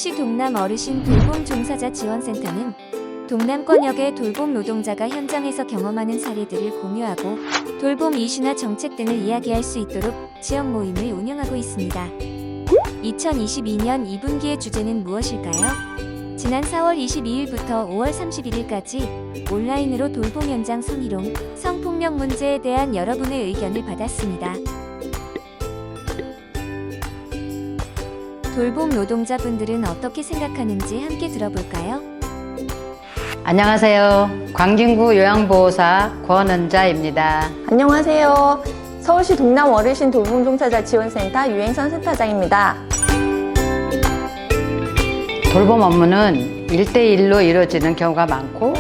서울시 동남 어르신 돌봄 종사자 지원센터는 동남권역의 돌봄 노동자가 현장에서 경험하는 사례들을 공유하고 돌봄 이슈나 정책 등을 이야기할 수 있도록 지역 모임을 운영하고 있습니다. 2022년 2분기의 주제는 무엇일까요? 지난 4월 22일부터 5월 31일까지 온라인으로 돌봄 현장 성희롱, 성폭력 문제에 대한 여러분의 의견을 받았습니다. 돌봄 노동자분들은 어떻게 생각하는지 함께 들어볼까요? 안녕하세요. 광진구 요양보호사 권은자입니다. 안녕하세요. 서울시 동남 어르신 돌봄 종사자 지원센터 유행선 센터장입니다. 돌봄 업무는 1대1로 이루어지는 경우가 많고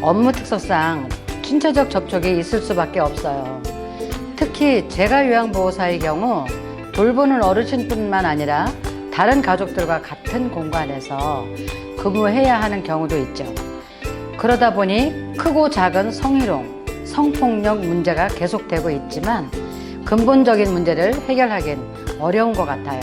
업무 특성상 신체적 접촉이 있을 수밖에 없어요. 특히 제가 요양보호사의 경우 돌보는 어르신뿐만 아니라 다른 가족들과 같은 공간에서 근무해야 하는 경우도 있죠. 그러다 보니 크고 작은 성희롱, 성폭력 문제가 계속되고 있지만 근본적인 문제를 해결하긴 어려운 것 같아요.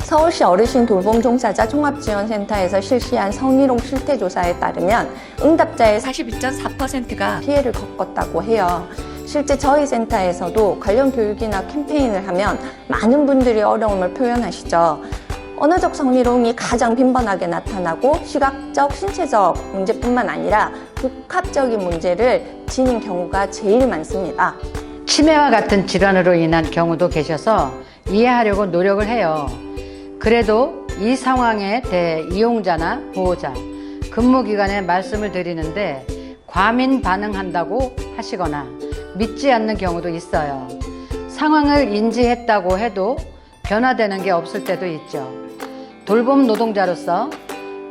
서울시 어르신 돌봄 종사자 종합지원센터에서 실시한 성희롱 실태조사에 따르면 응답자의 42.4%가 피해를 겪었다고 해요. 실제 저희 센터에서도 관련 교육이나 캠페인을 하면 많은 분들이 어려움을 표현하시죠. 언어적 성희롱이 가장 빈번하게 나타나고 시각적, 신체적 문제뿐만 아니라 복합적인 문제를 지닌 경우가 제일 많습니다. 치매와 같은 질환으로 인한 경우도 계셔서 이해하려고 노력을 해요. 그래도 이 상황에 대해 이용자나 보호자, 근무기관에 말씀을 드리는데 과민 반응한다고 하시거나 믿지 않는 경우도 있어요. 상황을 인지했다고 해도 변화되는 게 없을 때도 있죠. 돌봄 노동자로서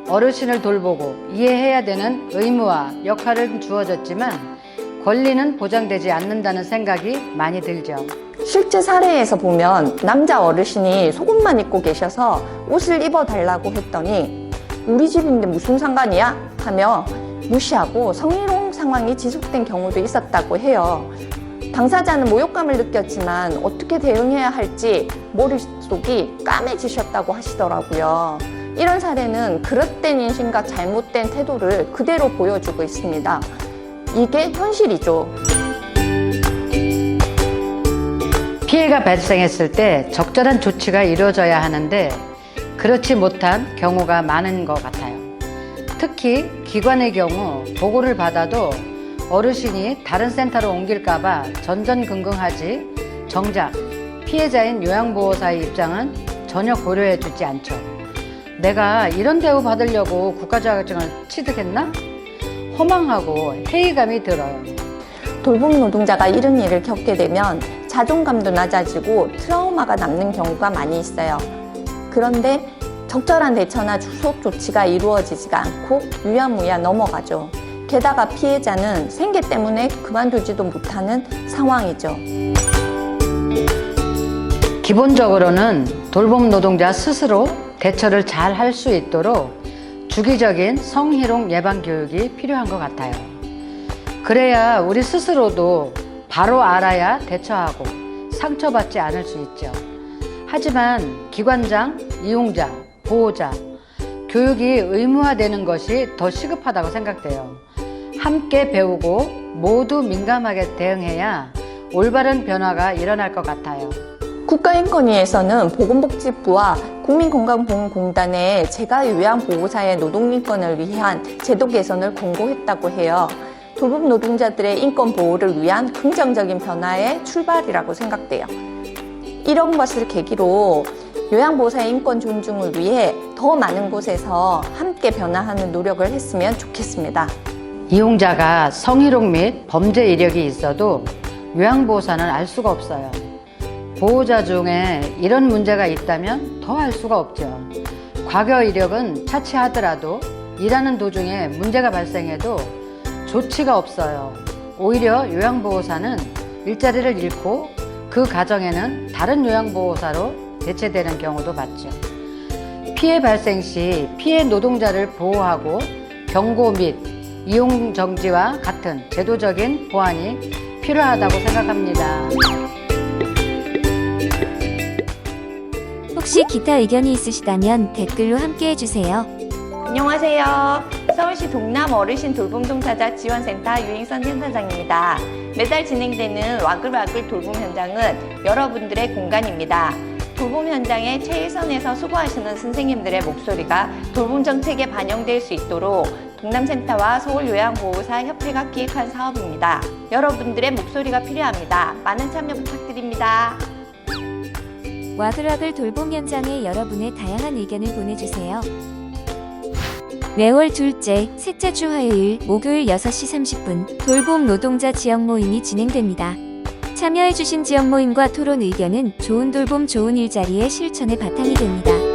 어르신을 돌보고 이해해야 되는 의무와 역할은 주어졌지만 권리는 보장되지 않는다는 생각이 많이 들죠. 실제 사례에서 보면 남자 어르신이 속옷만 입고 계셔서 옷을 입어달라고 했더니 우리 집인데 무슨 상관이야? 하며 무시하고 성희롱 상황이 지속된 경우도 있었다고 해요. 당사자는 모욕감을 느꼈지만 어떻게 대응해야 할지 머릿속이 까매지셨다고 하시더라고요. 이런 사례는 그릇된 인식과 잘못된 태도를 그대로 보여주고 있습니다. 이게 현실이죠. 피해가 발생했을 때 적절한 조치가 이루어져야 하는데 그렇지 못한 경우가 많은 것 같아요. 특히 기관의 경우 보고를 받아도 어르신이 다른 센터로 옮길까봐 전전긍긍하지 정작 피해자인 요양보호사의 입장은 전혀 고려해주지 않죠. 내가 이런 대우 받으려고 국가자격증을 취득했나? 허망하고 회의감이 들어요. 돌봄 노동자가 이런 일을 겪게 되면 자존감도 낮아지고 트라우마가 남는 경우가 많이 있어요. 그런데 적절한 대처나 주속 조치가 이루어지지가 않고 유야무야 넘어가죠. 게다가 피해자는 생계 때문에 그만두지도 못하는 상황이죠. 기본적으로는 돌봄 노동자 스스로 대처를 잘 할 수 있도록 주기적인 성희롱 예방 교육이 필요한 것 같아요. 그래야 우리 스스로도 바로 알아야 대처하고 상처받지 않을 수 있죠. 하지만 기관장, 이용자, 보호자, 교육이 의무화되는 것이 더 시급하다고 생각돼요. 함께 배우고 모두 민감하게 대응해야 올바른 변화가 일어날 것 같아요. 국가인권위에서는 보건복지부와 국민건강보험공단에 제가 요양보호사의 노동인권을 위한 제도 개선을 권고했다고 해요. 돌봄 노동자들의 인권 보호를 위한 긍정적인 변화의 출발이라고 생각돼요. 이런 것을 계기로 요양보호사의 인권 존중을 위해 더 많은 곳에서 함께 변화하는 노력을 했으면 좋겠습니다. 이용자가 성희롱 및 범죄 이력이 있어도 요양보호사는 알 수가 없어요. 보호자 중에 이런 문제가 있다면 더 알 수가 없죠. 과거 이력은 차치하더라도 일하는 도중에 문제가 발생해도 조치가 없어요. 오히려 요양보호사는 일자리를 잃고 그 가정에는 다른 요양보호사로 대체되는 경우도 많죠. 피해 발생 시 피해 노동자를 보호하고 경고 및 이용 정지와 같은 제도적인 보완이 필요하다고 생각합니다. 혹시 기타 의견이 있으시다면 댓글로 함께 해주세요. 안녕하세요. 서울시 동남 어르신 돌봄 종사자 지원센터 유인선 센터장입니다. 매달 진행되는 와글와글 돌봄 현장은 여러분들의 공간입니다. 돌봄 현장에 최일선에서 수고하시는 선생님들의 목소리가 돌봄 정책에 반영될 수 있도록 동남센터와 서울요양보호사 협회가 기획한 사업입니다. 여러분들의 목소리가 필요합니다. 많은 참여 부탁드립니다. 와글와글 돌봄 현장에 여러분의 다양한 의견을 보내주세요. 매월 둘째, 셋째 주 화요일, 목요일 6시 30분 돌봄 노동자 지역 모임이 진행됩니다. 참여해주신 지역 모임과 토론 의견은 좋은 돌봄 좋은 일자리의 실천의 바탕이 됩니다.